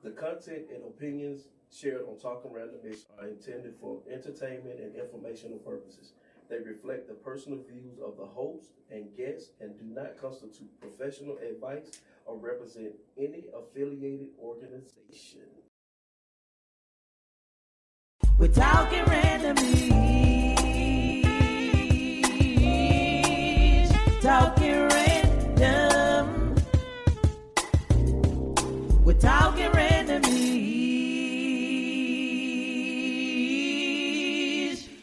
The content and opinions shared on Talking Randomish are intended for entertainment and informational purposes. They reflect the personal views of the host and guests and do not constitute professional advice or represent any affiliated organization. We're talking randomly. Talking random. We're talking randomly.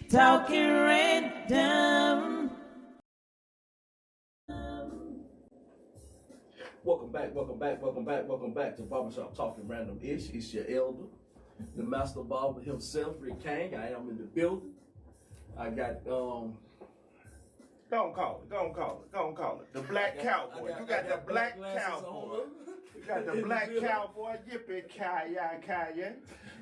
Talking random. Welcome back to Barbershop Talking Random-ish. It's your elder, the master barber himself, Rick Kang. I am in the building. I got Don't call it. The black cowboy. You got the black cowboy. You got the black cowboy. Yippee-ki-yay.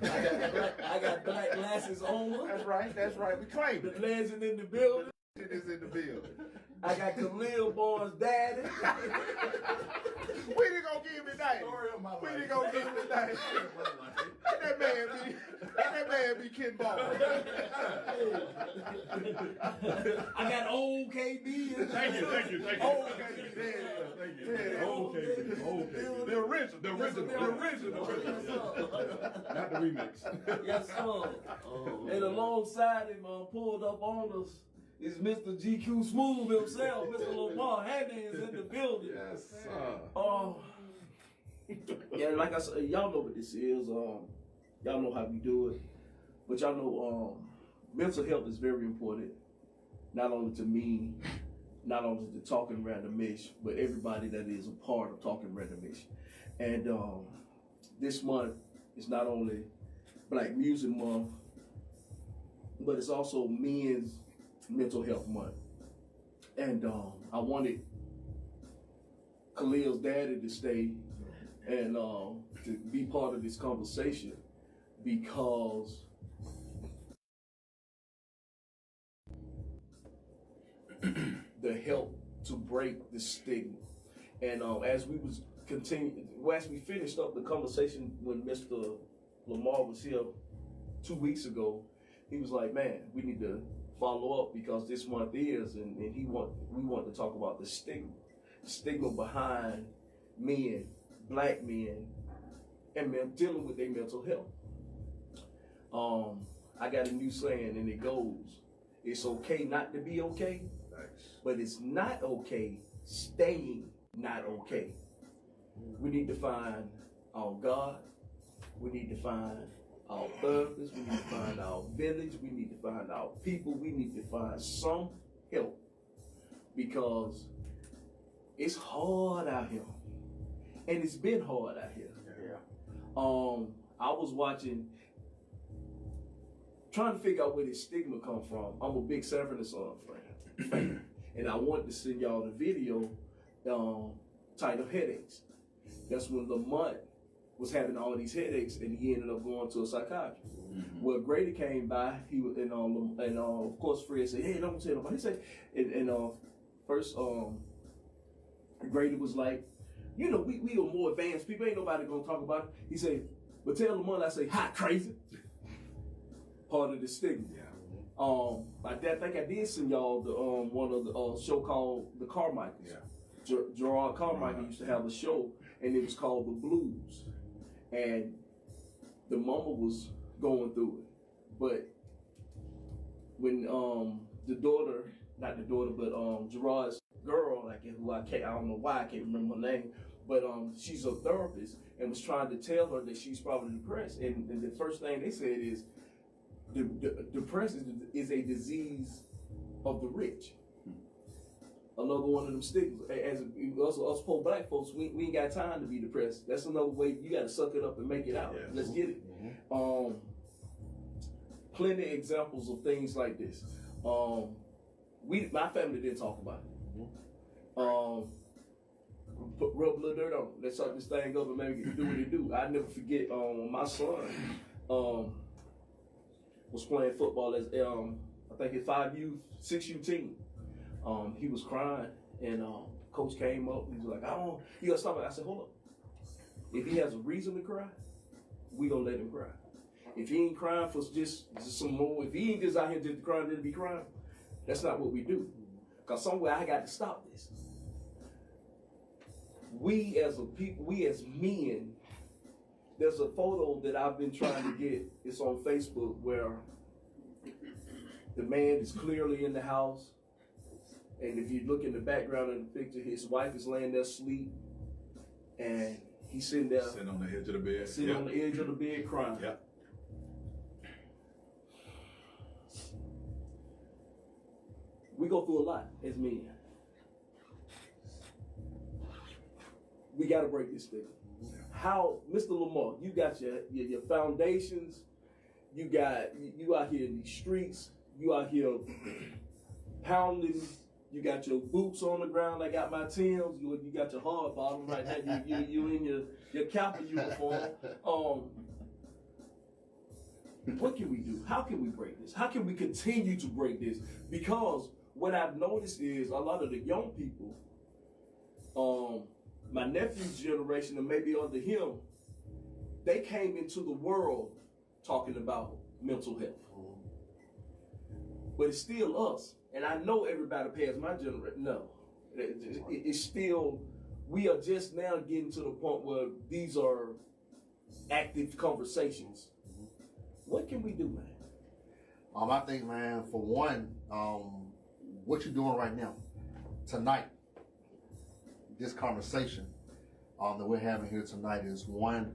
I got black glasses on. That's right. We claim The it. legend in the building. It is in the building. I got Khalil Barnes' daddy. We didn't gonna give me that. We didn't gonna give me that. Let that man be Ken Ball. I got old KB. Thank you. Old KB. There it is. Old KB. The original. Not the remix. Yes, sir. And alongside him, pulled up on us, is Mr. GQ Smooth himself. Mr. Lamar Handy is in the building. Yes, sir. Yeah, like I said, y'all know what this is. Y'all know how we do it. But y'all know mental health is very important. Not only to me, not only to Talking Randomish, but everybody that is a part of Talking Randomish. And this month is not only Black Music Month, but it's also Men's Mental Health Month. And I wanted Khalil's daddy to stay and to be part of this conversation because the help to break the stigma. And as we was as we finished up the conversation when Mr. Lamar was here 2 weeks ago, he was like, man, we need to follow up because this month is, and we want to talk about the stigma behind men, Black men, and men dealing with their mental health. I got a new saying, and it goes, it's okay not to be okay, but it's not okay staying not okay. We need to find our God. We need to find our purpose. We need to find our village. We need to find our people. We need to find some help because it's hard out here, and it's been hard out here. Yeah. I was watching, trying to figure out where this stigma come from. I'm a big Sanford and Son fan, and I wanted to send y'all the video titled "Headaches." That's when Lamont was having all these headaches, and he ended up going to a psychiatrist. Mm-hmm. Well, Grady came by. He was, and of course, Fred said, "Hey, don't tell nobody." He said, first, Grady was like, "You know, we are more advanced people. Ain't nobody gonna talk about it." He said, "But tell Lamont," I say, "Hot crazy." Part of the stigma. Yeah. I think I did send y'all the one of the show called The Carmichaels. Yeah. Gerard Carmichael used to have a show, and it was called The Blues. And the mama was going through it. But when Gerard's girl, I don't know why I can't remember her name, but she's a therapist and was trying to tell her that she's probably depressed. And the first thing they said is, depression is a disease of the rich. Another one of them stigmas. As us poor Black folks, we ain't got time to be depressed. That's another way. You got to suck it up and make it out. Yes. Let's get it. Mm-hmm. Plenty of examples of things like this. My family didn't talk about it. Mm-hmm. Rub a little dirt on it. Let's suck this thing up and make it do what it do. I never forget when my son was playing football as I think his 5U, 6U team. He was crying, and coach came up. He was like, "You gotta stop it." I said, "Hold up. If he has a reason to cry, we gonna let him cry. If he ain't crying for just some more, if he ain't just out here just crying to be crying, that's not what we do. Because somewhere I got to stop this. We as a people, we as men, there's a photo that I've been trying to get. It's on Facebook where the man is clearly in the house. And if you look in the background of the picture, his wife is laying there asleep. And he's sitting there. Sitting on the edge of the bed. Sitting on the edge of the bed crying. Yep. We go through a lot as men. We got to break this thing. How, Mr. Lamar, you got your foundations, you out here in these streets, you out here pounding, you got your boots on the ground. I got my Timbs. You got your hard bottom right now. You in your Kappa uniform. What can we do? How can we break this? How can we continue to break this? Because what I've noticed is a lot of the young people, my nephew's generation and maybe under him, they came into the world talking about mental health. But it's still us. And I know everybody past my generation. No. It's still, we are just now getting to the point where these are active conversations. What can we do, man? I think, man, for one, what you're doing right now, tonight, this conversation that we're having here tonight is one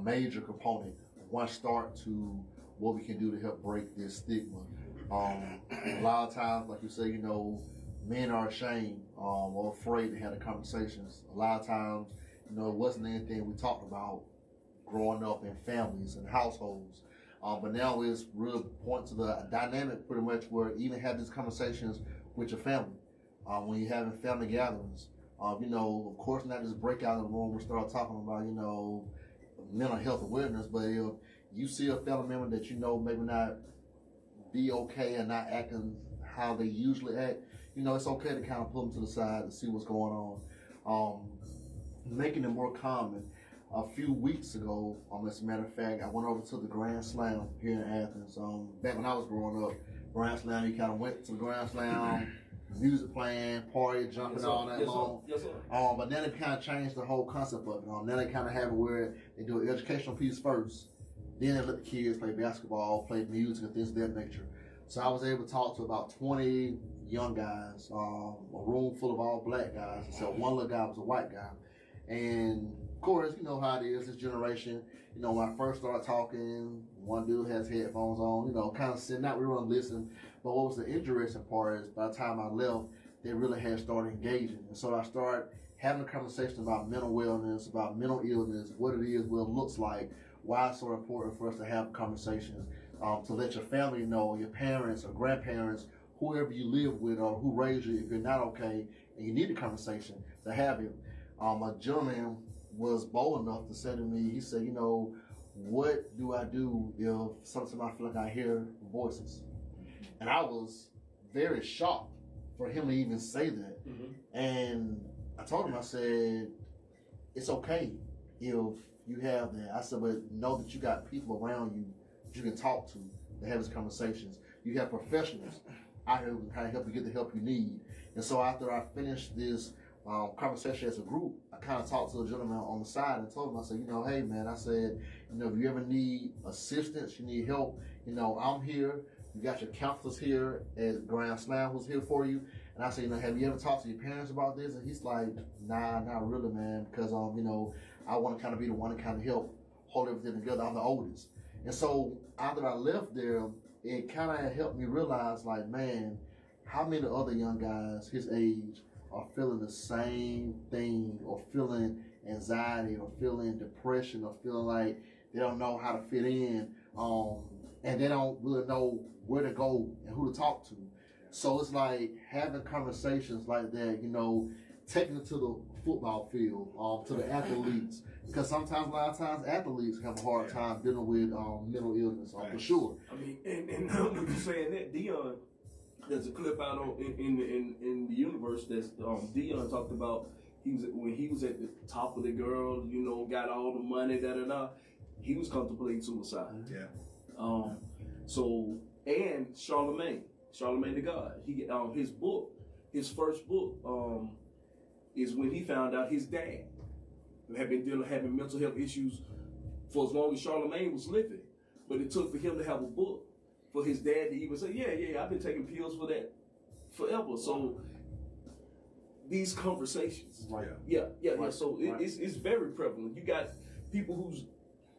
major component, one start to what we can do to help break this stigma. A lot of times, like you say, you know, men are ashamed or afraid to have the conversations. A lot of times, you know, it wasn't anything we talked about growing up in families and households. But now it's real point to the dynamic pretty much where even have these conversations with your family. When you're having family gatherings, you know, of course not just break out of the room and start talking about, you know, mental health awareness, but if you see a family member that you know maybe not be okay and not acting how they usually act, you know, it's okay to kind of pull them to the side and see what's going on. Making it more common. A few weeks ago, as a matter of fact, I went over to the Grand Slam here in Athens. Back when I was growing up, Grand Slam, you kind of went to the Grand Slam, music playing, party, jumping all that long. Yes, sir. But then they kind of changed the whole concept of it. Now they kind of have it where they do an educational piece first, then they let the kids play basketball, play music, and things of that nature. So I was able to talk to about 20 young guys, a room full of all black guys, except one little guy was a white guy. And of course, you know how it is, this generation. You know, when I first started talking, one dude has headphones on, you know, kind of sitting out, we were listening. But what was the interesting part is by the time I left, they really had started engaging. And so I started having a conversation about mental wellness, about mental illness, what it is, what it looks like, why it's so important for us to have conversations, to let your family know, your parents or grandparents, whoever you live with or who raised you, if you're not okay and you need a conversation, to have it. A gentleman was bold enough to say to me, he said, you know, what do I do if sometimes I feel like I hear voices? And I was very shocked for him to even say that. Mm-hmm. And I told him, I said, it's okay if you have that. I said, but know that you got people around you that you can talk to have these conversations. You have professionals out here who can kind of help you get the help you need. And so after I finished this conversation as a group, I kind of talked to a gentleman on the side and told him, I said, you know, hey man, I said, you know, if you ever need assistance, you need help, you know, I'm here. You got your counselors here at Grand Slam who's here for you. And I said, you know, have you ever talked to your parents about this? And he's like, nah, not really, man, because you know, I want to kind of be the one to kind of help hold everything together. I'm the oldest. And so after I left there, it kind of helped me realize, like, man, how many other young guys his age are feeling the same thing, or feeling anxiety, or feeling depression, or feeling like they don't know how to fit in, and they don't really know where to go and who to talk to. So it's like having conversations like that, you know, taking it to the football field, to the athletes, because sometimes, a lot of times, athletes have a hard time dealing with mental illness, for sure. I mean, and when you're saying that, Dion, there's a clip out on in the universe that's Dion talked about. When he was at the top of the girl, you know, got all the money, he was contemplating suicide. Yeah. So, and Charlemagne the God, he his first book, is when he found out his dad had been having mental health issues for as long as Charlemagne was living. But it took for him to have a book for his dad to even say, yeah, I've been taking pills for that forever. So these conversations, Right. yeah. So it's very prevalent. You got people who's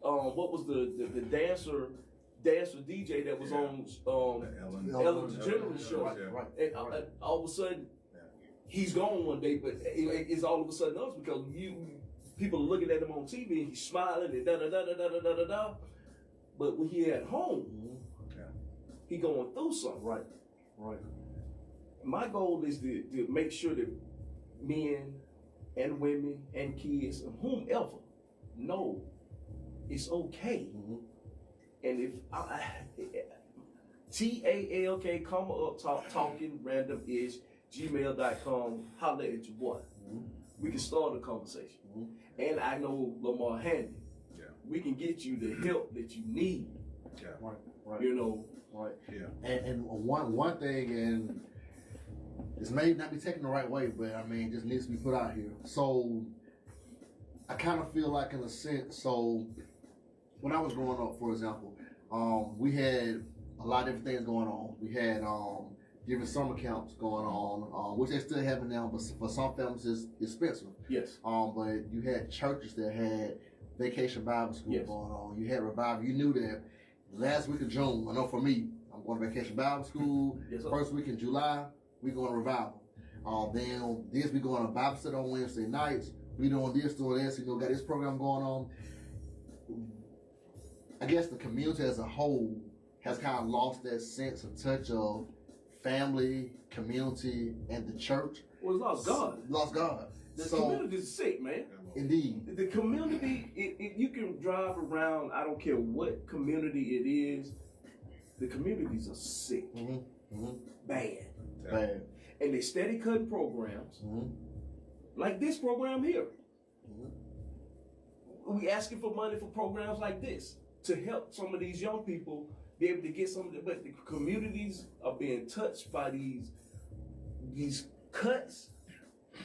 what was the dancer DJ that was on Ellen DeGeneres show, Right. and all of a sudden he's gone one day, but it's all of a sudden us because people are looking at him on TV and he's smiling and da. But when he at home, he going through something. Right. My goal is to make sure that men and women and kids and whomever know it's okay. And if TALK, comma up, talking random ish, gmail.com, holla at your boy. We can start a conversation. And I know Lamar Handy. Yeah. We can get you the help that you need. Yeah. Right. You know. Right. Yeah. And one thing, and this may not be taken the right way, but I mean, it just needs to be put out here. So I kind of feel like, in a sense, so when I was growing up, for example, we had a lot of different things going on. We had different summer camps going on, which they still have now, but for some families it's expensive. Yes. But you had churches that had vacation Bible school Yes. going on. You had revival. You knew that last week of June, I know for me, I'm going to vacation Bible school. Yes, sir. First week in July, we going to revival. Then this we going to Bible study on Wednesday nights. We doing this, got this program going on. I guess the community as a whole has kind of lost that sense of touch of family, community, and the church. Well, it's lost God. Lost God. The So, community's sick, man. indeed. The community, you can drive around, I don't care what community it is, the communities are sick. Bad. Bad. And they steady cutting programs, like this program here. We asking for money for programs like this to help some of these young people be able to get some of the, but the communities are being touched by these cuts,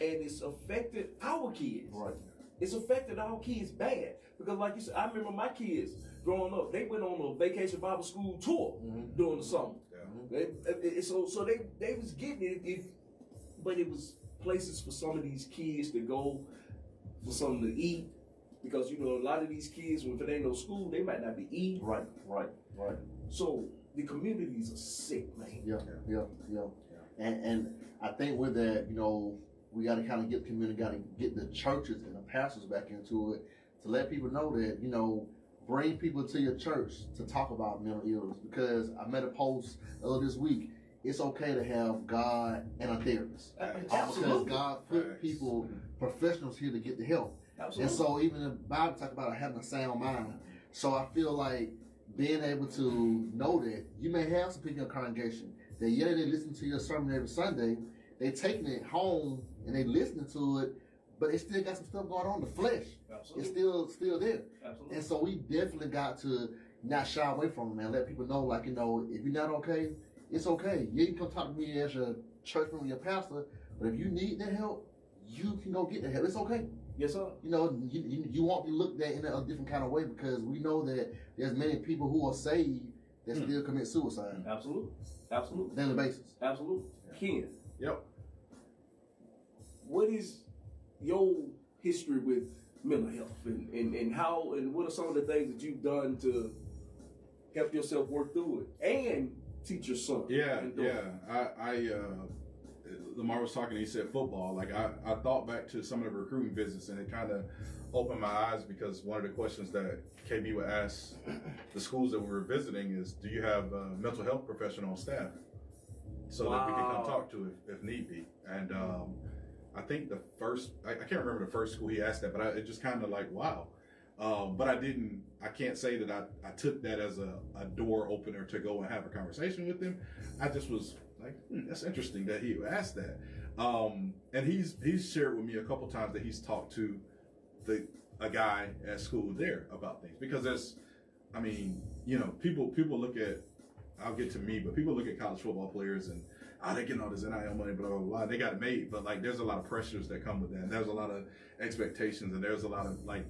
and it's affected our kids. Right. It's affected our kids bad. Because like you said, I remember my kids growing up, they went on a vacation Bible school tour during the summer. So they was getting it, but it was places for some of these kids to go, for something to eat. Because, you know, a lot of these kids, when there ain't no school, they might not be eating. Right. So the communities are sick, man. Yeah. And I think with that, you know, we got to kind of get the community, got to get the churches and the pastors back into it to let people know that, you know, bring people to your church to talk about mental illness. Because I made a post earlier this week. It's okay to have God and a therapist. Because God put people, professionals here to get the help. Absolutely. And so even the Bible talk about having a sound mind. So I feel like being able to know that you may have some people in your congregation that they listen to your sermon every Sunday, they taking it home and they listening to it, but they still got some stuff going on in the flesh. Absolutely. It's still there. Absolutely. And so we definitely got to not shy away from it, man. Let people know, like, you know, if you're not okay, it's okay. You can come talk to me as your church member, your pastor, but if you need that help, you can go get that help. It's okay. Yes, sir. You know, you won't be looked at in a different kind of way because we know that there's many people who are saved that still commit suicide. Absolutely. Daily basis. Absolutely. Ken. Yep. What is your history with mental health and how and what are some of the things that you've done to help yourself work through it and teach your son? Lamar was talking, he said football. Like I thought back to some of the recruiting visits, and it kind of opened my eyes because one of the questions that KB would ask the schools that we were visiting is, do you have a mental health professional on staff? So that we can come talk to if need be. And I think the first, I can't remember the first school he asked that, but it just kind of like, wow. But I can't say that I took that as a door opener to go and have a conversation with him. I just was like, that's interesting that he asked that. And he's shared with me a couple times that he's talked to the a guy at school there about things, because there's, I mean, you know, people look at, I'll get to me, but people look at college football players and, they're getting all this NIL money, blah, blah, blah. They got it made, but like, there's a lot of pressures that come with that. And there's a lot of expectations, and there's a lot of like,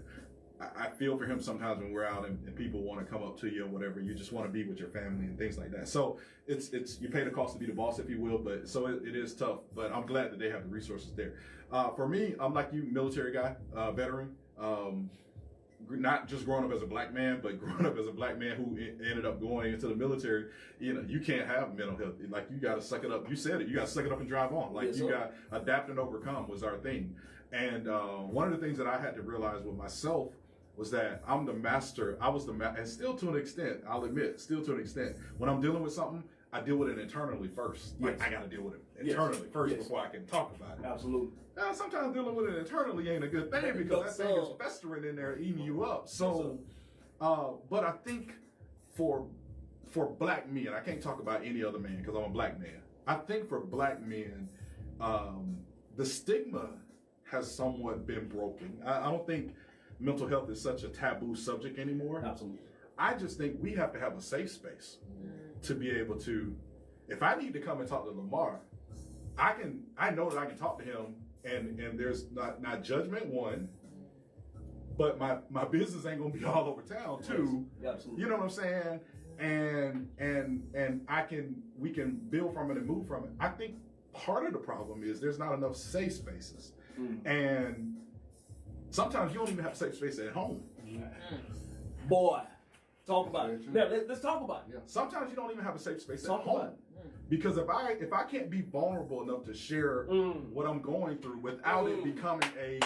I feel for him sometimes when we're out and people want to come up to you or whatever. You just want to be with your family and things like that. So it's you pay the cost to be the boss, if you will. But so it is tough. But I'm glad that they have the resources there. For me, I'm like you, military guy, veteran. Not just growing up as a black man, but growing up as a black man who ended up going into the military. You know, you can't have mental health. Like, you got to suck it up. You said it. You got to suck it up and drive on. Like, yes, you got adapt and overcome was our thing. And one of the things that I had to realize with myself was that I'm the master. I was the and still to an extent, I'll admit, still to an extent, when I'm dealing with something, I deal with it internally first. Like, I got to deal with it internally first before I can talk about it. Absolutely. Now, sometimes dealing with it internally ain't a good thing, because that thing is festering in there, eating you up. So, but I think for black men, I can't talk about any other man because I'm a black man. I think for black men, the stigma has somewhat been broken. I don't think mental health is such a taboo subject anymore. Absolutely. I just think we have to have a safe space to be able to, if I need to come and talk to Lamar, I know that I can talk to him, and there's not judgment, one, but my business ain't gonna be all over town, two. Yes. Absolutely. You know what I'm saying? And we can build from it and move from it. I think part of the problem is there's not enough safe spaces. And sometimes you don't even have safe space at home. Boy, talk about it. Now, let's talk about it. Yeah. Sometimes you don't even have a safe space at home. Because if I can't be vulnerable enough to share what I'm going through without it becoming a,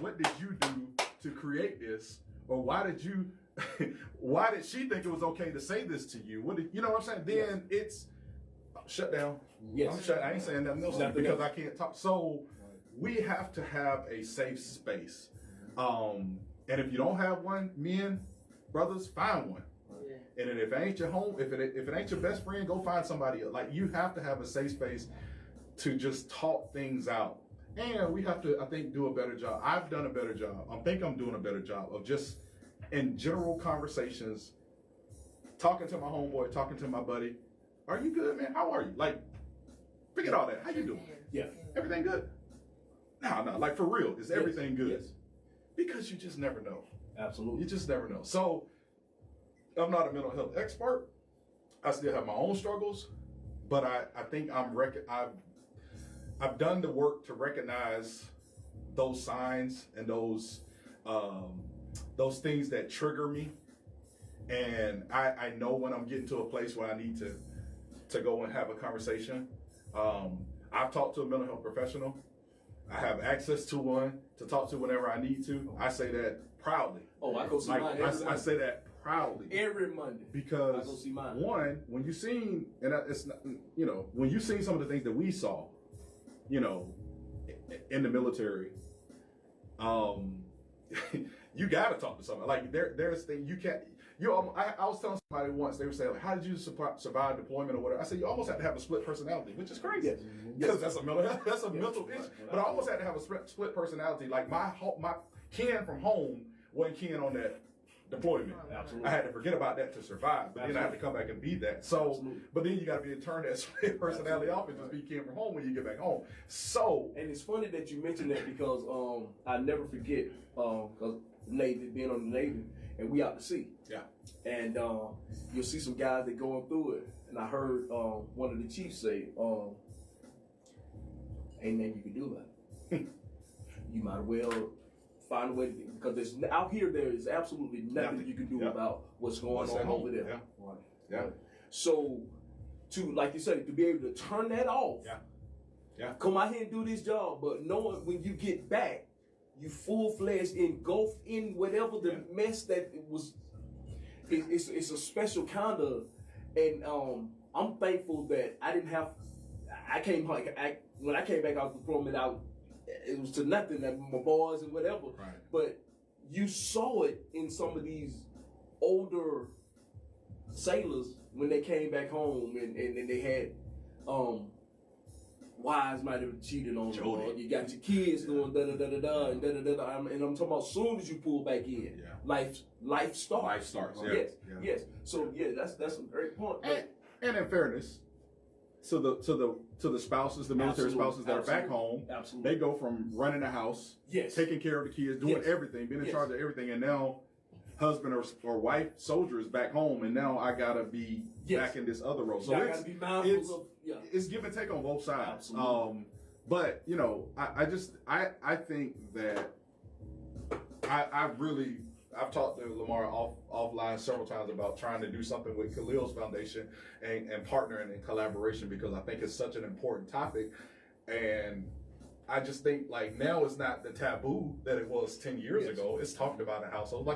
what did you do to create this? Or why did she think it was okay to say this to you? You know what I'm saying? Then it's shut down. Yes. I ain't saying nothing else because I can't talk. So we have to have a safe space. And if you don't have one, men, brothers, find one. And then if it ain't your home, if it ain't your best friend, go find somebody else. Like, you have to have a safe space to just talk things out. And we have to, I think, do a better job. I've done a better job. I think I'm doing a better job of just, in general conversations, talking to my homeboy, talking to my buddy. Are you good, man? How are you? Like, forget all that. How you doing? Yeah. Everything good? No, like, for real. Is everything good? Yes. Because you just never know. Absolutely. You just never know. So, I'm not a mental health expert. I still have my own struggles, but I think I've done the work to recognize those signs and those things that trigger me, and I know when I'm getting to a place where I need to go and have a conversation. I've talked to a mental health professional. I have access to one to talk to whenever I need to. I say that proudly. Oh, I go see mine every Monday. I say that proudly. Every Monday. Because I go see mine. One, when you seen, and it's not, you know, when you seen some of the things that we saw, you know, in the military, you gotta talk to somebody. Like, there's things you can't. I was telling somebody once, they were saying, like, how did you survive deployment or whatever? I said, you almost have to have a split personality, which is crazy. Because that's a mental issue. But I almost had to have a split personality. Like, my Ken from home wasn't Ken on that deployment. Absolutely. I had to forget about that to survive, but then I had to come back and be that. So, but then you got to be able to turn that split personality off and just be Ken from home when you get back home. So, and it's funny that you mentioned that, because I never forget, because Navy, being on the Navy, and we out to sea. Yeah. And you'll see some guys that going through it. And I heard one of the chiefs say, ain't nothing you can do about it. You might as well find a way to, because there's out here, there is absolutely nothing you can do about what's going on over there. Yeah. Right. Yeah. Right. So, to, like you said, to be able to turn that off, come out here and do this job, but knowing when you get back, you full-fledged engulfed in whatever the mess that it was. It's a special kind of, and I'm thankful that I didn't have. When I came back out from it out, it was to nothing, that my boys and whatever. Right. But you saw it in some of these older sailors when they came back home, and they had wives might have cheated on you, or Jody. you got your kids doing da da da da da and da da da da. And I'm talking about as soon as you pull back in, life starts. Life starts. Yeah. Yes, yes. So yeah, that's a great point. And in fairness, to the spouses, the military spouses that are back home, they go from running the house, taking care of the kids, doing everything, being in charge of everything, and now husband or wife soldier is back home, and now I gotta be back in this other role. So it's give and take on both sides. Absolutely. But you know, I think that I've talked to Lamar offline several times about trying to do something with Khalil's foundation and partnering and collaboration, because I think it's such an important topic. And I just think like now it's not the taboo that it was 10 years ago. It's talked about in households.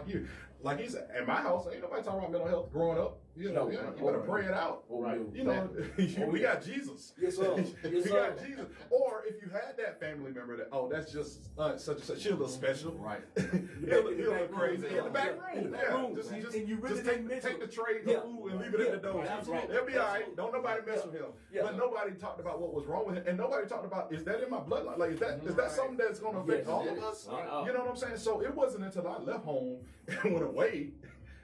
Like he said, in my house, ain't nobody talking about mental health growing up. You know, you better pray it out. Right. You know, we got Jesus. Yes, sir. We got Jesus. Or if you had that family member that, that's just such and such, she's a little special. Right. He'll look crazy. In the back room. Just take the tray of food and leave it in the door. They'll be all right. Don't nobody mess with him. But nobody talked about what was wrong with him. And nobody talked about, is that in my bloodline? Like, is that something that's going to affect all of us? You know what I'm saying? So it wasn't until I left home and went away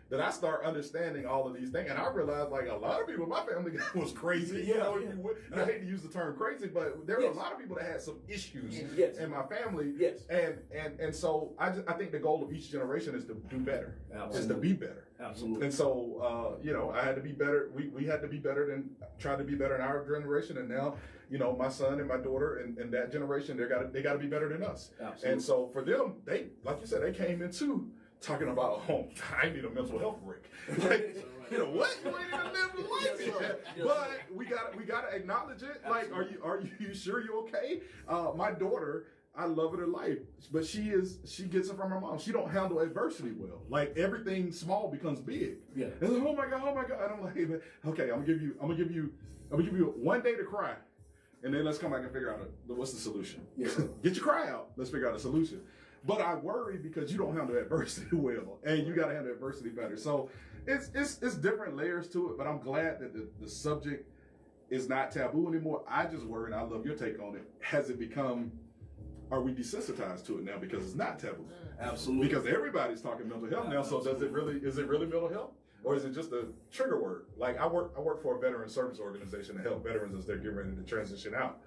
that I start understanding all of these things. And I realized, like, a lot of people in my family was crazy. You know, and I hate to use the term crazy, but there were a lot of people that had some issues in my family. And so I think the goal of each generation is to do better. Is to be better. Absolutely. And so, you know, I had to be better. We had to be better than try to be better in our generation. And now, you know, my son and my daughter and that generation, they got to be better than us. Absolutely. And so for them, they, like you said, they came into talking about, I need a mental health break. Like, you know what? You ain't even living life yet. But we gotta acknowledge it. Like, are you sure you're okay? My daughter, I love her to life, but she gets it from her mom. She don't handle adversity well. Like, everything small becomes big. Yeah. And like, oh my god. And I'm like, okay, I'm gonna give you 1 day to cry, and then let's come back and figure out what's the solution. Yes. Get your cry out. Let's figure out a solution. But I worry because you don't handle adversity well, and you got to handle adversity better. So it's different layers to it. But I'm glad that the subject is not taboo anymore. I just worry, and I love your take on it. Has it become? Are we desensitized to it now because it's not taboo? Absolutely. Because everybody's talking mental health now. So is it really mental health, or is it just a trigger word? Like I work for a veteran service organization to help veterans as they're getting ready to transition out.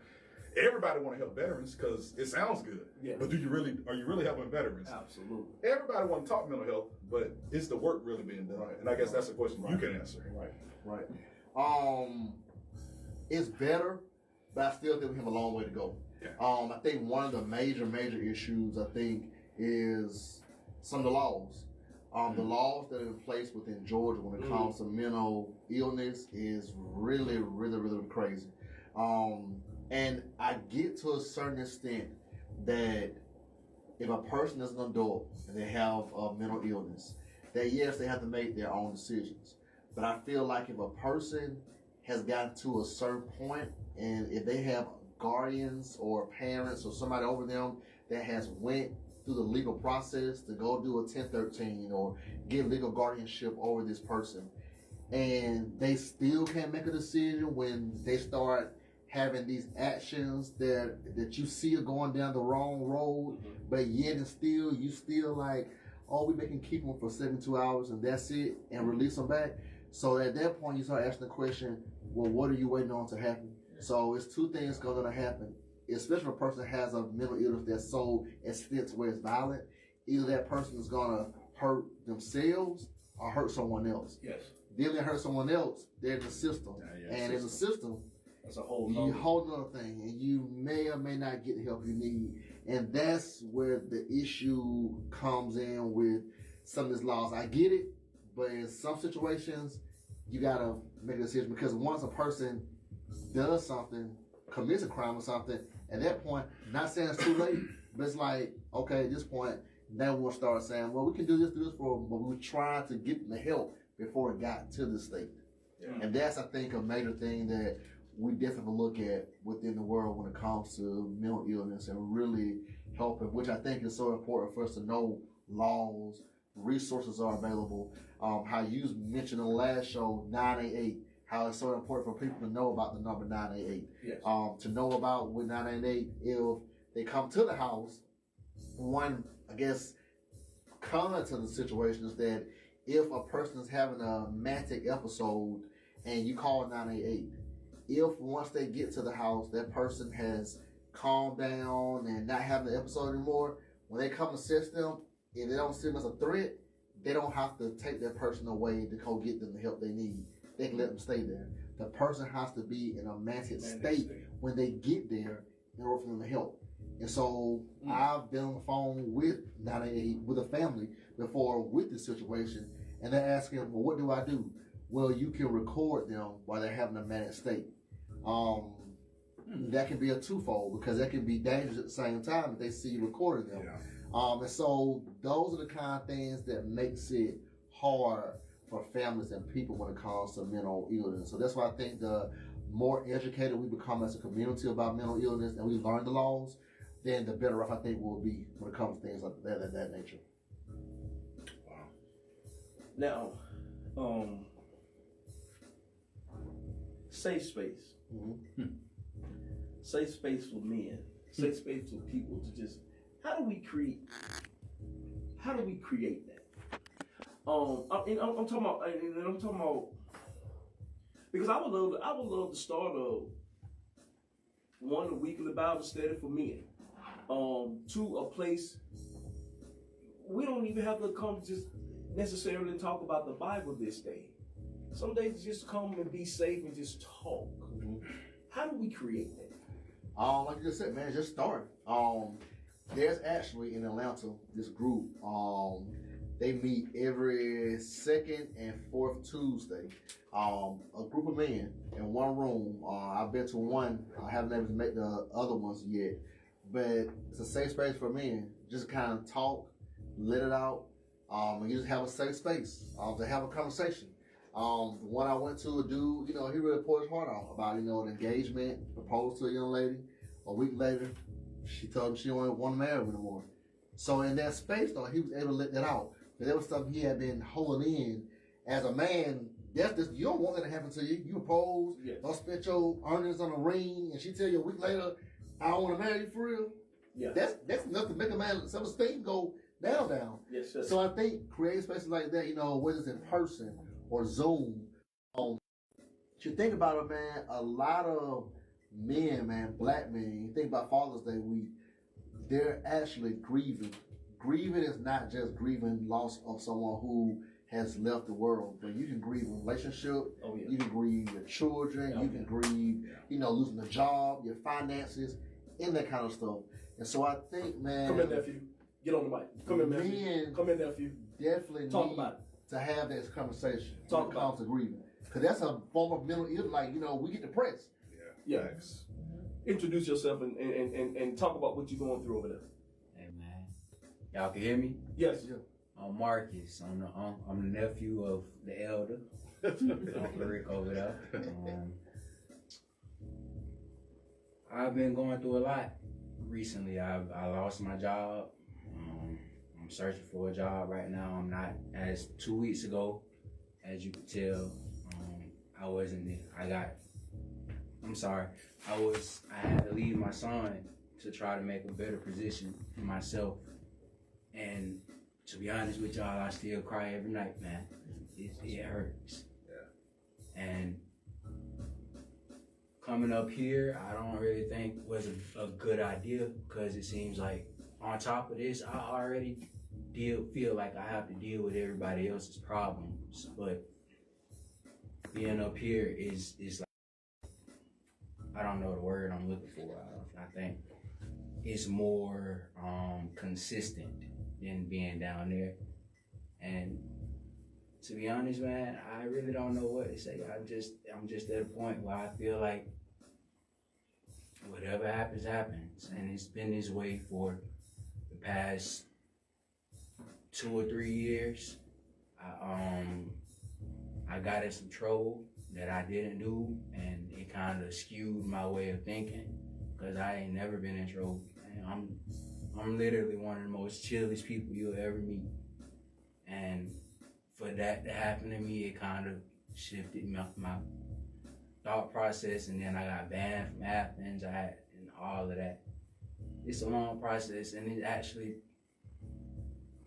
Everybody want to help veterans because it sounds good. Yeah. But are you really helping veterans? Absolutely. Everybody want to talk mental health, but is the work really being done? Right. And I guess that's a question you can answer. Right. It's better, but I still think we have a long way to go. Yeah. I think one of the major issues is some of the laws. The laws that are in place within Georgia when it comes to mental illness is really crazy. And I get to a certain extent that if a person is an adult and they have a mental illness, that yes, they have to make their own decisions. But I feel like if a person has gotten to a certain point, and if they have guardians or parents or somebody over them that has went through the legal process to go do a 1013 or get legal guardianship over this person, and they still can't make a decision when they start having these actions that you see are going down the wrong road, but yet and still you still like, we can keep them for 72 hours and that's it, and release them back. So at that point you start asking the question, well, what are you waiting on to happen? So it's two things going to happen, especially if a person has a mental illness that's so extent to where it's violent. Either that person is going to hurt themselves or hurt someone else. Yes. Then they hurt someone else, they're in the system. And in the system, that's a whole other thing, and you may or may not get the help you need, and that's where the issue comes in with some of these laws. I get it, but in some situations, you gotta make a decision, because once a person does something, commits a crime or something, at that point, not saying it's too late, but it's like, okay, at this point, now we'll start saying, well, we can do this for them, but we're trying to get them the help before it got to the state. Yeah. And that's, I think, a major thing that we definitely look at within the world when it comes to mental illness and really helping, which I think is so important for us to know laws, resources are available. How you mentioned in the last show, 988, how it's so important for people to know about the number 988. Yes. To know about with 988, if they come to the house, one, I guess, con to the situation is that if a person is having a manic episode and you call 988, if once they get to the house, that person has calmed down and not having the episode anymore, when they come assist them, if they don't see them as a threat, they don't have to take that person away to go get them the help they need. They can let them stay there. The person has to be in a manic state when they get there in order for them to help. And so I've been on the phone with 988 with a family before with this situation, and they're asking, well, what do I do? Well, you can record them while they're having a manic state. That can be a twofold because that can be dangerous at the same time if they see you recording them. Yeah. And so those are the kind of things that makes it hard for families and people when it comes to mental illness. So that's why I think the more educated we become as a community about mental illness and we learn the laws, then the better off I think we'll be when it comes to things like that nature. Now, safe space. Mm-hmm. Safe space for men. Safe space for people to just. How do we create that? I'm talking about because I would love to start a weekly Bible study for men. To a place we don't even have to come just necessarily talk about the Bible this day. Some days just come and be safe and just talk. Mm-hmm. How do we create that? Like you just said, man, just start. There's actually in Atlanta this group. They meet every second and fourth Tuesday. A group of men in one room. I've been to one. I haven't been able to make the other ones yet. But it's a safe space for men. Just kind of talk, let it out, and you just have a safe space to have a conversation. The one I went to, a dude, he really poured his heart out about, an engagement, proposed to a young lady. A week later, she told him she don't want to marry him anymore. So in that space, though, he was able to let that out. But there was something he had been holding in. As a man, you don't want that to happen to you. You propose, don't spend your earnings on a ring, and she tell you a week later, I don't want to marry you for real. Yeah. That's enough to make a man self-esteem go down. Yes, sir. So I think creating spaces like that, whether it's in person or Zoom, you think about it, man, a lot of men, man, black men, you think about Father's Day week, they're actually grieving. Grieving is not just grieving loss of someone who has left the world, but you can grieve a relationship, you can grieve your children, you can grieve, losing a job, your finances, and that kind of stuff. And so I think, man, come in, nephew. Get on the mic. Come in, nephew. Come in, nephew. Definitely talk need about it. To have this conversation talk when it comes to grieving. Because that's a form of mental illness. Like, we get depressed. Yeah. Introduce yourself and talk about what you're going through over there. Hey, man. Y'all can hear me? Yes. Yeah. I'm Marcus. I'm the nephew of the elder, Uncle Rick over there. I've been going through a lot recently. I lost my job. I'm searching for a job right now. I'm not, as 2 weeks ago, as you can tell, I had to leave my son to try to make a better position for myself. And to be honest with y'all, I still cry every night, man. It hurts. Yeah. And coming up here, I don't really think was a good idea because it seems like on top of this, I already feel like I have to deal with everybody else's problems. But being up here is like, I don't know the word I'm looking for. I think it's more consistent than being down there. And to be honest, man, I really don't know what to say. I'm just at a point where I feel like whatever happens, happens. And it's been this way for the past 2 or 3 years. I got in some trouble that I didn't do, and it kind of skewed my way of thinking because I ain't never been in trouble. And I'm literally one of the most chillest people you'll ever meet. And for that to happen to me, it kind of shifted my thought process, and then I got banned from Athens, and all of that. It's a long process, and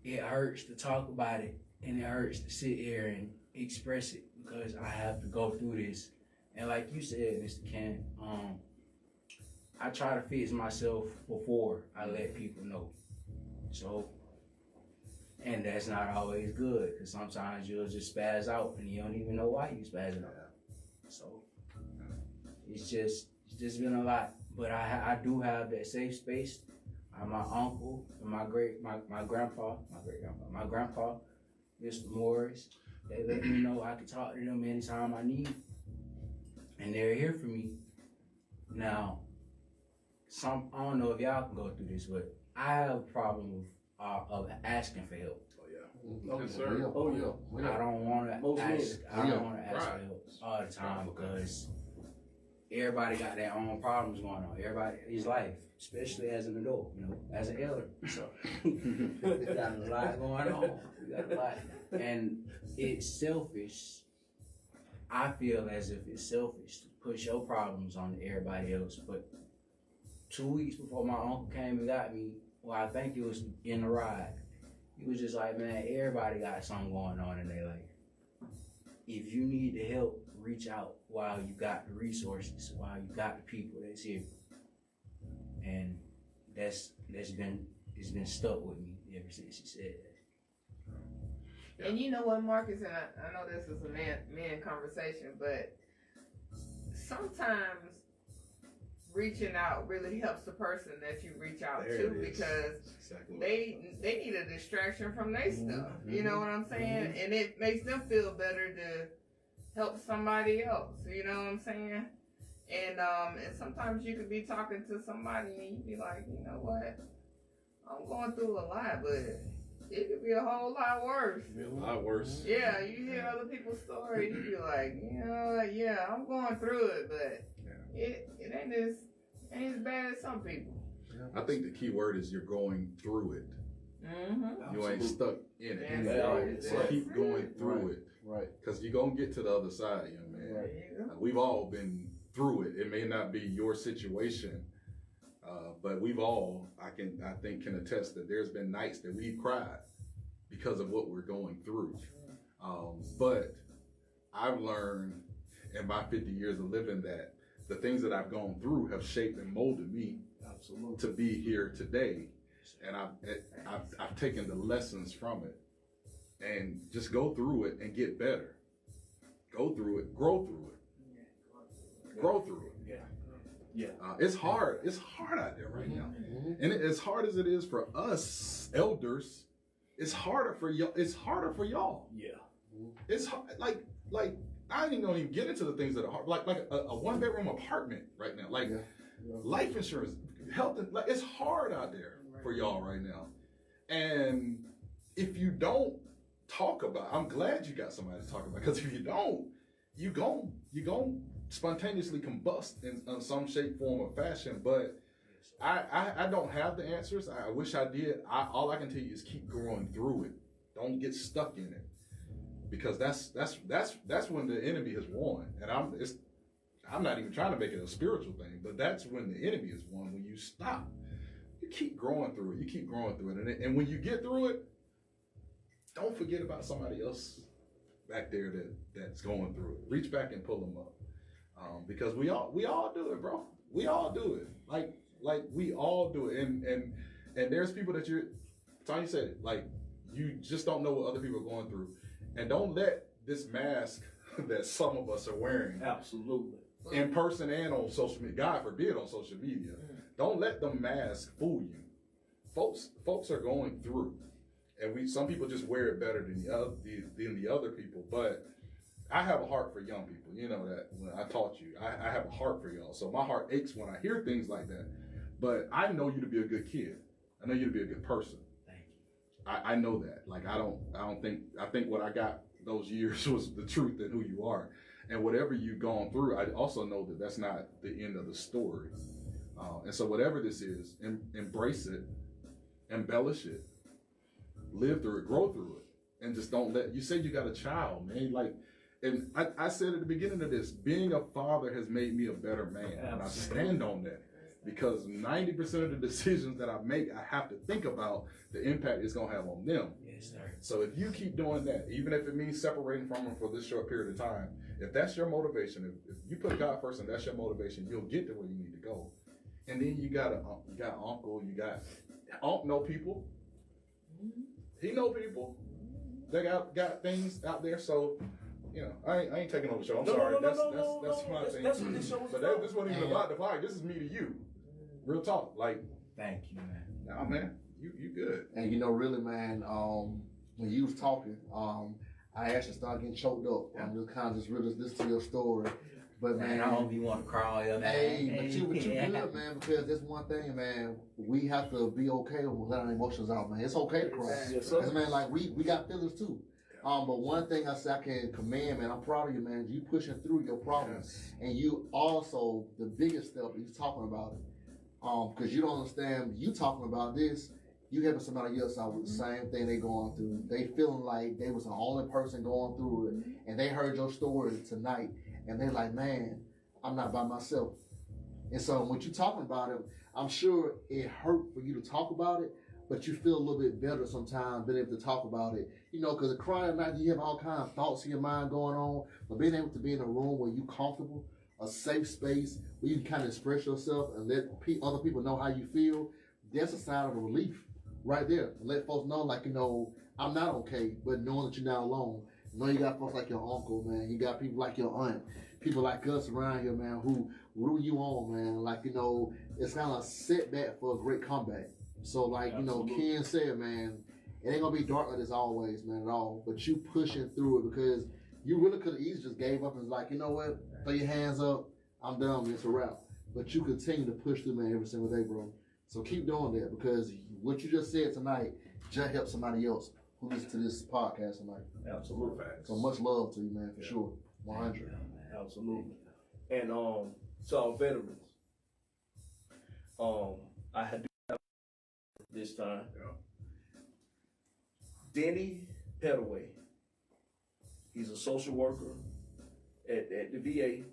it hurts to talk about it, and it hurts to sit here and express it because I have to go through this. And like you said, Mr. Ken, I try to fix myself before I let people know. So, and that's not always good, because sometimes you'll just spaz out and you don't even know why you spazzing out. So, it's just been a lot. But I do have that safe space. My uncle and my grandpa, Mr. Morris, they let me know I can talk to them anytime I need. And they're here for me. Now, I don't know if y'all can go through this, but I have a problem of asking for help. Yes, sir. Oh yeah. I don't want to ask. I don't want to ask for help all the time because everybody got their own problems going on. Everybody's life, especially as an adult, as an elder. So we got a lot going on. We got a lot, and it's selfish. I feel as if it's selfish to push your problems on everybody else. But 2 weeks before my uncle came and got me, well, I think it was in the ride. He was just like, man, everybody got something going on in their life. If you need the help, reach out while you got the resources, while you got the people that's here. And it's been stuck with me ever since he said that. And you know what, Marcus, and I know this is a man conversation, but sometimes reaching out really helps the person that you reach out to, because they need a distraction from their stuff. You know what I'm saying? And it makes them feel better to help somebody else. You know what I'm saying? And sometimes you could be talking to somebody and you be like, you know what? I'm going through a lot, but it could be a whole lot worse. A lot worse. Yeah, you hear other people's stories, you be like, you know, yeah, I'm going through it, but it ain't as bad as some people. I think the key word is you're going through it. Mm-hmm. You ain't stuck in it. That's right. Keep going through it. Right. Because you're going to get to the other side, young man. Right. We've all been through it. It may not be your situation, but we've all, I think, can attest that there's been nights that we've cried because of what we're going through. But I've learned in my 50 years of living that the things that I've gone through have shaped and molded me to be here today. And I've taken the lessons from it and just go through it and get better. Go through it, grow through it, grow through it. Yeah. It's hard. It's hard out there right now. And as hard as it is for us elders, it's harder for y'all. It's harder for y'all. Yeah. It's hard, like I ain't gonna even get into the things that are hard. Like a 1-bedroom apartment right now. Like life insurance, health, like it's hard out there for y'all right now. And if you don't talk about, I'm glad you got somebody to talk about, because if you don't, you gon' spontaneously combust in some shape, form, or fashion. But I don't have the answers. I wish I did. All I can tell you is keep going through it. Don't get stuck in it, because that's when the enemy has won. And I'm not even trying to make it a spiritual thing, but that's when the enemy has won. When you stop, you keep growing through it. You keep growing through it, and when you get through it, don't forget about somebody else back there that's going through it. Reach back and pull them up, because we all do it, bro. We all do it. Like we all do it, and there's people that Tanya said it, like you just don't know what other people are going through, and don't let this mask that some of us are wearing, Absolutely, in person and on social media, God forbid on social media, don't let the mask fool you. Folks are going through, and some people just wear it better than the other people. But I have a heart for young people. You know that when I taught you, I have a heart for y'all. So my heart aches when I hear things like that. But I know you to be a good kid. I know you to be a good person. Thank you. I know that. Like I think what I got those years was the truth and who you are. And whatever you've gone through, I also know that that's not the end of the story. And so whatever this is, embrace it, embellish it, live through it, grow through it, and just don't let. You said you got a child, man. Like And I said at the beginning of this, being a father has made me a better man. And I stand on that. Because 90% of the decisions that I make, I have to think about the impact it's going to have on them. Yes, sir. So if you keep doing that, even if it means separating from them for this short period of time, if that's your motivation, if you put God first and that's your motivation, you'll get to where you need to go. And then you got uncle, uncle know people. He know people. They got things out there, so you know, I ain't taking over the show. I'm sorry. That's my thing. That's what this show was about. This wasn't even about the fight. This is me to you. Real talk. Like, thank you, man. Nah, man, you good. And you know, really, man, when you was talking, I actually started getting choked up. I'm just kind of just really listening to your story. But man, I don't be want to cry up. Hey, but you good, man, because there's one thing, man. We have to be okay with letting our emotions out, man. It's okay to cry. Yes, sir. Because, man, like we got feelings too. But one thing I say I can commend, man, I'm proud of you, man. You pushing through your problems, and you also the biggest step is talking about it. Because you don't understand, you talking about this, you having somebody else out with the same thing they going through. They feeling like they was the only person going through it, and they heard your story tonight, and they like, man, I'm not by myself. And so when you talking about it, I'm sure it hurt for you to talk about it, but you feel a little bit better sometimes being able to talk about it. You know, because crying at night, you have all kinds of thoughts in your mind going on, but being able to be in a room where you comfortable, a safe space where you can kind of express yourself and let other people know how you feel, that's a sign of a relief right there. Let folks know, like, you know, I'm not okay, but knowing that you're not alone. You know, you got folks like your uncle, man. You got people like your aunt, people like us around here, man, who root you on, man. Like, you know, it's kind of a setback for a great comeback. So, like, Absolutely. you know, Ken said, man, it ain't going to be dark like this always, man, at all. But you pushing through it because you really could have easily just gave up and was like, you know what, throw your hands up, I'm done, it's a wrap. But you continue to push through, man, every single day, bro. So keep doing that because what you just said tonight just helped somebody else who listens to this podcast tonight. Absolutely. So much love to you, man, for sure. 100. Absolutely. And to our veterans, I had to have this time. Denny Petaway. He's a social worker at the VA.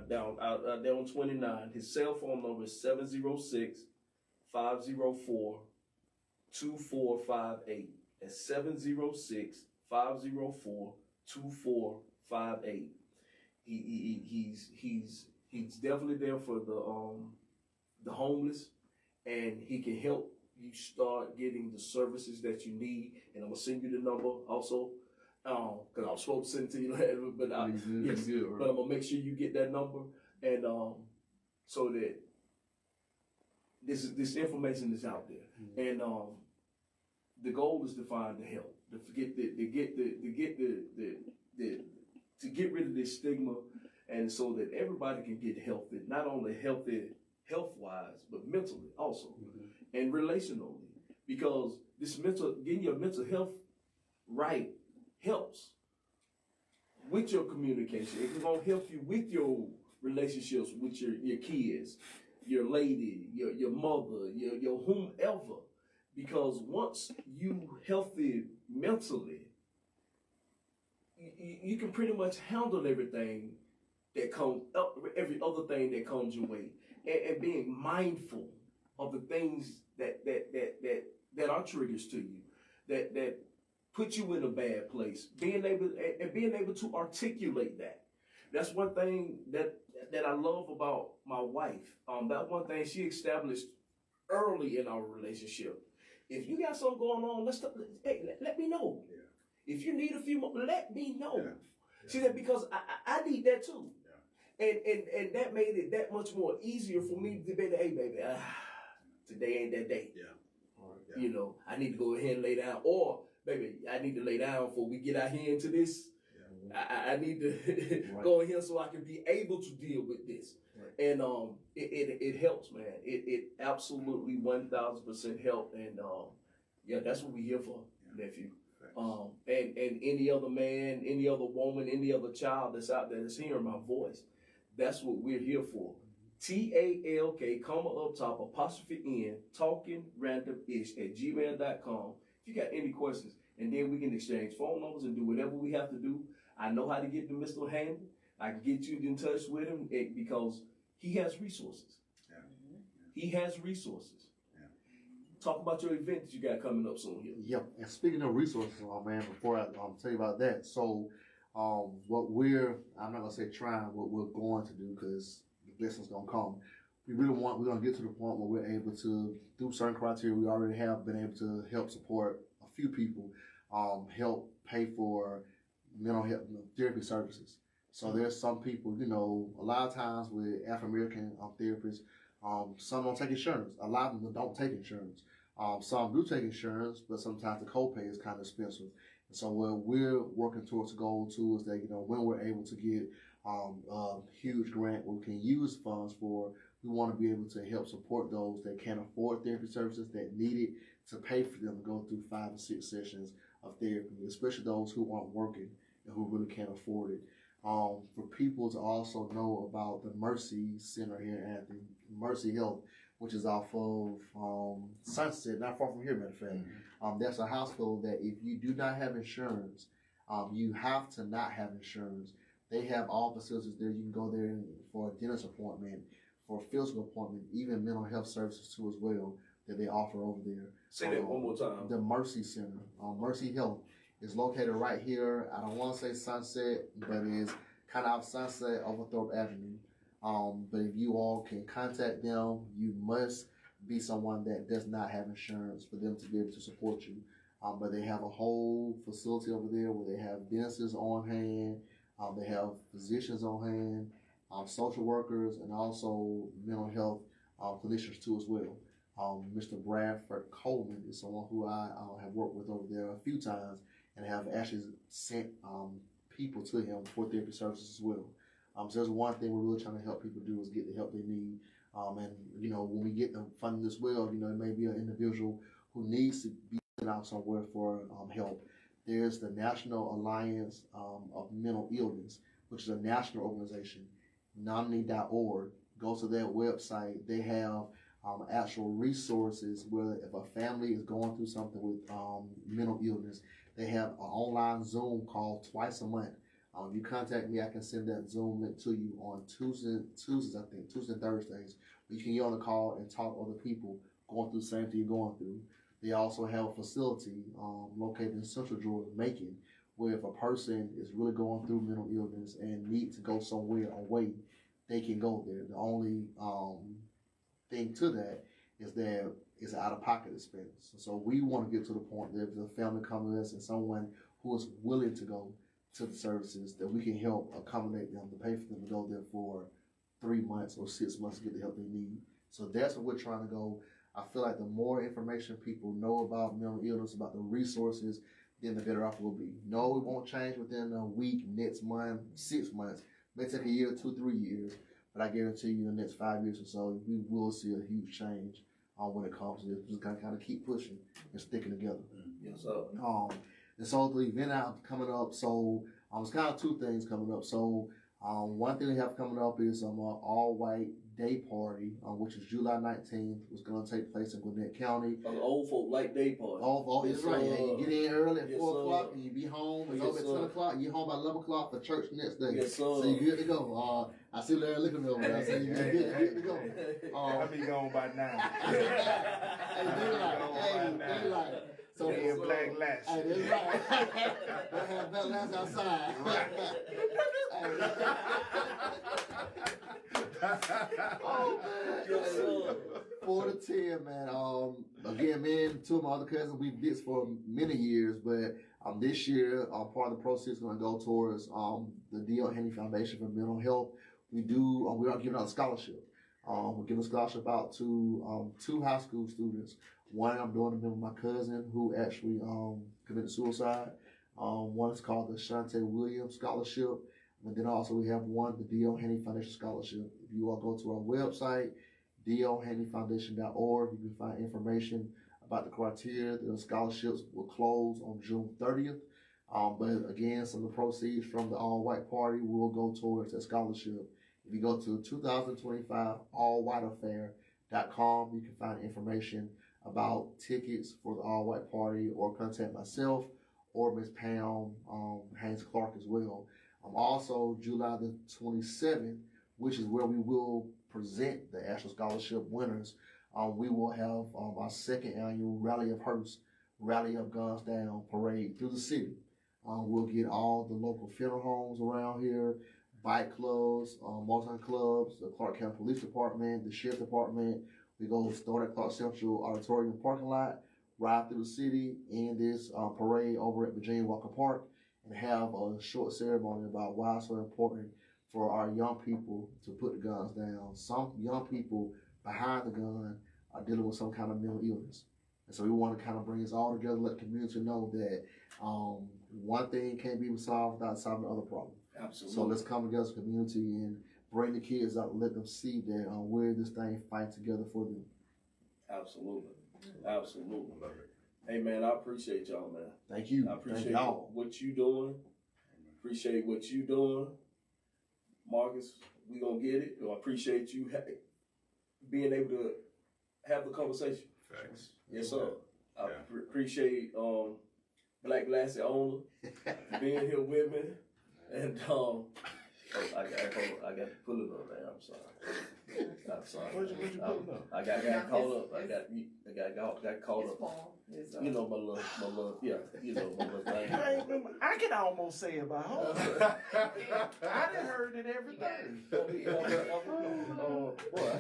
Down on 29. His cell phone number is 706-504-2458. That's 706-504-2458. He's definitely there for the homeless, and he can help you start getting the services that you need. And I'm gonna send you the number also. Because I was supposed to send it to you later, but but I'm gonna make sure you get that number, and so that this information is out there, and the goal is to find the help, to get rid of this stigma, and so that everybody can get healthy, not only healthy health wise, but mentally also, and relationally, because getting your mental health right helps with your communication. It's gonna help you with your relationships with your kids, your lady, your mother, your whomever. Because once you healthy mentally, you can pretty much handle everything that comes up, every other thing that comes your way, and being mindful of the things that are triggers to you, that put you in a bad place, being able to articulate that. That's one thing that I love about my wife. That one thing she established early in our relationship. If you got something going on, let me know. Yeah. If you need a few more, let me know. Yeah. Yeah. See that, because I need that too. Yeah. And that made it that much more easier for me to be like, hey baby, today ain't that day. Yeah. Yeah. You know, I need to go ahead and lay down, or baby, I need to lay down before we get out here into this. Yeah. I need to go in here so I can be able to deal with this. Right. And it helps, man. It absolutely 1,000% help. And yeah, that's what we're here for, nephew. And any other man, any other woman, any other child that's out there that's hearing my voice, that's what we're here for. TALK, comma up top, apostrophe N, talking random-ish at gmail.com. If you got any questions, and then we can exchange phone numbers and do whatever we have to do. I know how to get to Mr. Handy. I can get you in touch with him because he has resources. Yeah. He has resources. Yeah. Talk about your event that you got coming up soon here. Yep. And speaking of resources, man, before I tell you about that, so what I'm not gonna say trying, what we're going to do, because the blessing's gonna come. We're gonna get to the point where we're able to, through certain criteria, we already have been able to help support a few people, help pay for mental health therapy services. So there's some people, a lot of times with African American therapists, some don't take insurance. A lot of them don't take insurance. Some do take insurance, but sometimes the copay is kind of expensive. And so what we're working towards the goal too is that, when we're able to get a huge grant where we can use funds for, we want to be able to help support those that can't afford therapy services, that need it, to pay for them to go through 5 or 6 sessions of therapy, especially those who aren't working and who really can't afford it. For people to also know about the Mercy Center here at the Mercy Health, which is off of Sunset, not far from here, matter of fact. That's a hospital that if you do not have insurance, you have to not have insurance. They have all facilities there. You can go there for a dentist appointment, for a physical appointment, even mental health services too as well that they offer over there. Say that one more time. The Mercy Center, Mercy Health, is located right here. I don't want to say Sunset, but it's kind of off Sunset over Thorpe Avenue. But if you all can contact them, you must be someone that does not have insurance for them to be able to support you. But they have a whole facility over there where they have dentists on hand, they have physicians on hand, social workers, and also mental health clinicians too as well. Mr. Bradford Coleman is someone who I have worked with over there a few times and have actually sent people to him for therapy services as well. So there's one thing we're really trying to help people do is get the help they need. And when we get the funding as well, it may be an individual who needs to be sent out somewhere for help. There's the National Alliance of Mental Illness, which is a national organization, nominee.org. Go to their website. They have actual resources where if a family is going through something with mental illness, they have an online Zoom call twice a month. You contact me, I can send that Zoom link to you on Tuesdays, and Thursdays. You can get on the call and talk to other people going through the same thing you're going through. They also have a facility located in Central Georgia, Macon, where if a person is really going through mental illness and need to go somewhere away, they can go there. The only thing to that is that it's out-of-pocket expense. So we want to get to the point that if the family comes to us and someone who is willing to go to the services, that we can help accommodate them to pay for them to go there for 3 months or 6 months to get the help they need. So that's what we're trying to go. I feel like the more information people know about mental illness, about the resources, then the better off we'll be. No, it won't change within a week, next month, 6 months. It may take a year, 2, 3 years. But I guarantee you in the next 5 years or so, we will see a huge change when it comes to this. We're just going to kind of keep pushing and sticking together. Yes, sir. And so the event out coming up, so it's kind of 2 things coming up. So one thing we have coming up is all-white day party, which is July 19th. It's going to take place in Gwinnett County. An old folk like day party. That's right. Yeah, you get in early at 4 o'clock and you be home. It's over at 10 o'clock. You're home by 11 o'clock for church the next day. Yes, sir. So you're good to go. I see Larry looking over there. I say you're good to go. I'll be gone by 9. Hey, daylight. So in black lash. Hey, that's right. We'll have black lash outside. Oh man. Yes, sir. 4 to 10, man. Again, me and 2 of my other cousins, we've did this for many years, but this year, part of the proceeds is going to go towards the D.L. Handy Foundation for Mental Health. We are giving out a scholarship. We're giving a scholarship out to 2 high school students. One I'm doing with my cousin who actually committed suicide. One is called the Shante Williams Scholarship. And then also we have one, the D.L. Handy Foundation Scholarship. If you all go to our website, dlhandyfoundation.org, you can find information about the criteria. The scholarships will close on June 30th. But again, some of the proceeds from the all-white party will go towards that scholarship. If you go to 2025 allwhiteaffair.com, you can find information about tickets for the all-white party or contact myself or Miss Pam Haynes Clark as well. Also, July the 27th, which is where we will present the National Scholarship winners. We will have our second annual Rally of Hearse, Rally of Guns Down parade through the city. We'll get all the local funeral homes around here, bike clubs, motorcycle clubs, the Clark County Police Department, the Sheriff Department. We go start at Clark Central Auditorium parking lot, ride through the city, end this parade over at Virginia Walker Park, and have a short ceremony about why it's so important for our young people to put the guns down. Some young people behind the gun are dealing with some kind of mental illness. And so we want to kind of bring us all together, let the community know that one thing can't be resolved without solving other problems. Absolutely. So let's come together as a community and bring the kids out and let them see that we're in this thing fighting together for them. Absolutely. Absolutely. Hey, man, I appreciate y'all, man. Thank you. I appreciate Thank y'all. what you doing. Appreciate what you doing. Marcus, we gonna get it. I appreciate you being able to have the conversation. Facts. Yes, sir. I appreciate Black Lassie owner being here with me. And I got to pull it up, man. I'm sorry. What'd you pull up? I got caught up. I got caught up. You know my little you know my little thing. I can almost say it by heart. I done heard it every day. Boy.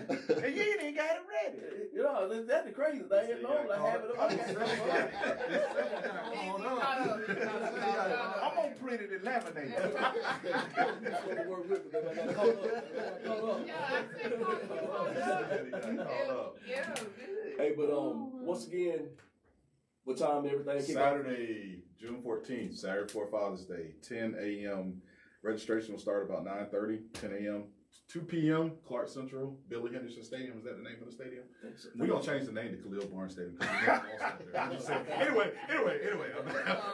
And you ain't even got it ready. You know, that's the crazy thing. Normally I have it I'm gonna print it and laminate it. work with me because I got caught up. Yeah, good. Hey, but once again, what time everything kick off? Saturday, June 14th, Saturday before Father's Day, 10 a.m. Registration will start about 9:30, 10 a.m. 2 p.m. Clark Central, Billy Henderson Stadium. Is that the name of the stadium? We're going to change the name to Khalil Barnes Stadium. I'm just saying. Anyway.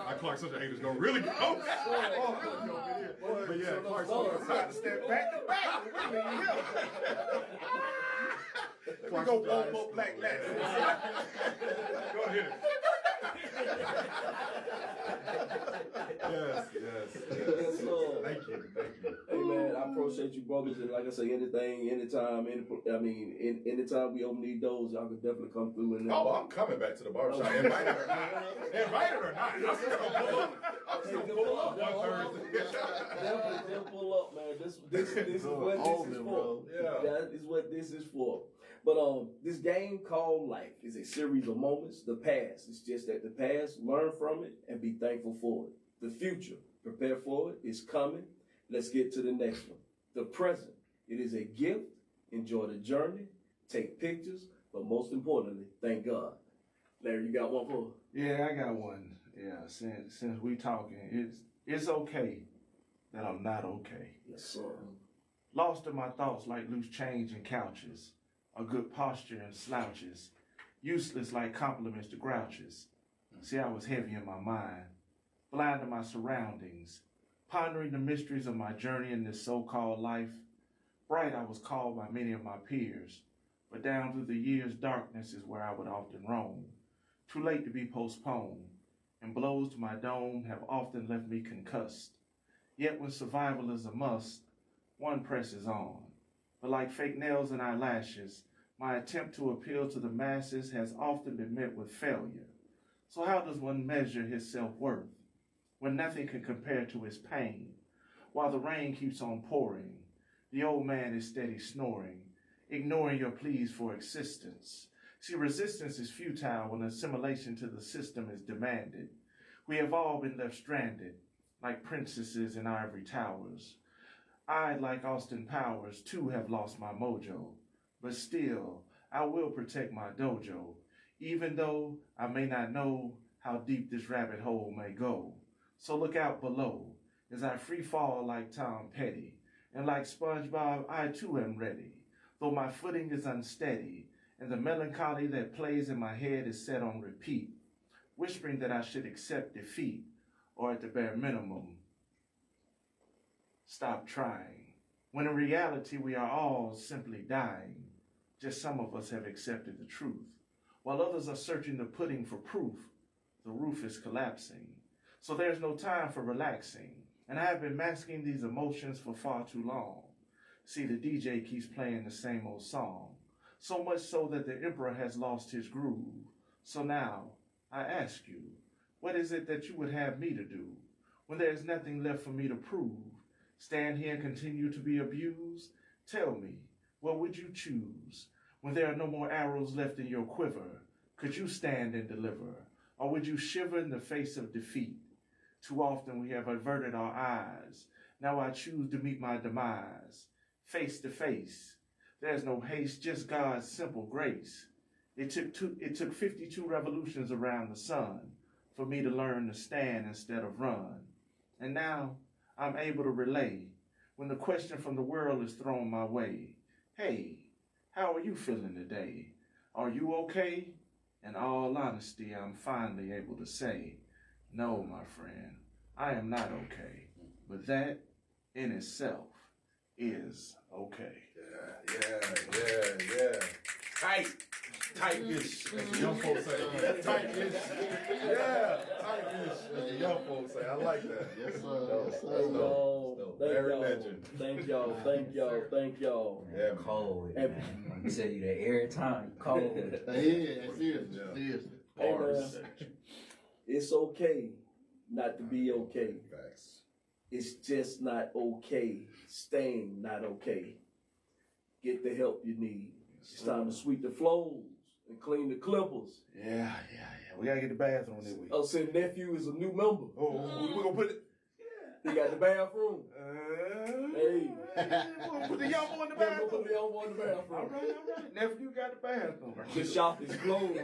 Our Clark Central haters going to really go. But yeah, Clark Central. Got to step back to back. We go warm up Black Lassie. Go ahead. Yes. Thank you. Hey man, I appreciate you brothers, and like I say, anytime we open these doors, y'all can definitely come through. And I'm coming back to the barbershop. Invited or not. I'm still gonna pull up one Thursday. Definitely pull up, man. This is what this is for. Yeah. That is what this is for. But this game called life is a series of moments. The past, it's just that the past, learn from it and be thankful for it. The future, prepare for it, is coming. Let's get to the next one. The present, it is a gift. Enjoy the journey, take pictures, but most importantly, thank God. Larry, you got one for? Yeah, I got one. Yeah, since we talking, it's okay that I'm not okay. Yes, sir. Lost in my thoughts like loose change and couches, a good posture and slouches, useless like compliments to grouches. See, I was heavy in my mind, blind to my surroundings, pondering the mysteries of my journey in this so-called life. Bright I was called by many of my peers, but down through the years, darkness is where I would often roam. Too late to be postponed, and blows to my dome have often left me concussed. Yet when survival is a must, one presses on. But like fake nails and eyelashes, my attempt to appeal to the masses has often been met with failure. So how does one measure his self-worth when nothing can compare to his pain? While the rain keeps on pouring, the old man is steady snoring, ignoring your pleas for existence. See, resistance is futile when assimilation to the system is demanded. We have all been left stranded, like princesses in ivory towers. I, like Austin Powers, too have lost my mojo, but still, I will protect my dojo, even though I may not know how deep this rabbit hole may go. So look out below, as I free fall like Tom Petty, and like SpongeBob, I too am ready, though my footing is unsteady, and the melancholy that plays in my head is set on repeat, whispering that I should accept defeat, or at the bare minimum, stop trying. When in reality we are all simply dying. Just some of us have accepted the truth. While others are searching the pudding for proof, the roof is collapsing. So there's no time for relaxing. And I have been masking these emotions for far too long. See, the DJ keeps playing the same old song, so much so that the emperor has lost his groove. So now, I ask you, what is it that you would have me to do when there is nothing left for me to prove? Stand here and continue to be abused? Tell me, what would you choose? When there are no more arrows left in your quiver, could you stand and deliver? Or would you shiver in the face of defeat? Too often we have averted our eyes. Now I choose to meet my demise, face to face. There's no haste, just God's simple grace. It took 52 revolutions around the sun for me to learn to stand instead of run. And now I'm able to relay when the question from the world is thrown my way. Hey, how are you feeling today? Are you okay? In all honesty, I'm finally able to say, no, my friend, I am not okay. But that in itself is okay. Yeah. Tight-ish, as the young folks say. Tight-ish. Yeah, tight-ish, as the young folks say. I like that. Yes, sir. Dope. Yes, sir. That's dope. Very legend. Thank y'all. Yeah, man. Cold, man. I tell you that every time. Cold. Yeah, seriously. Yeah. Seriously. Hey, Bars. man. It's okay not to be okay. Facts. It's just not okay staying not okay. Get the help you need. It's time to sweep the floors and clean the clippers. Yeah. We gotta get the bathroom this week. Oh, so nephew is a new member. Oh, we gonna put it. He got the bathroom. Hey. Put the young boy in the Yeah, bathroom. put the young boy in the bathroom. All right. Nephew got the bathroom. The shop is closed.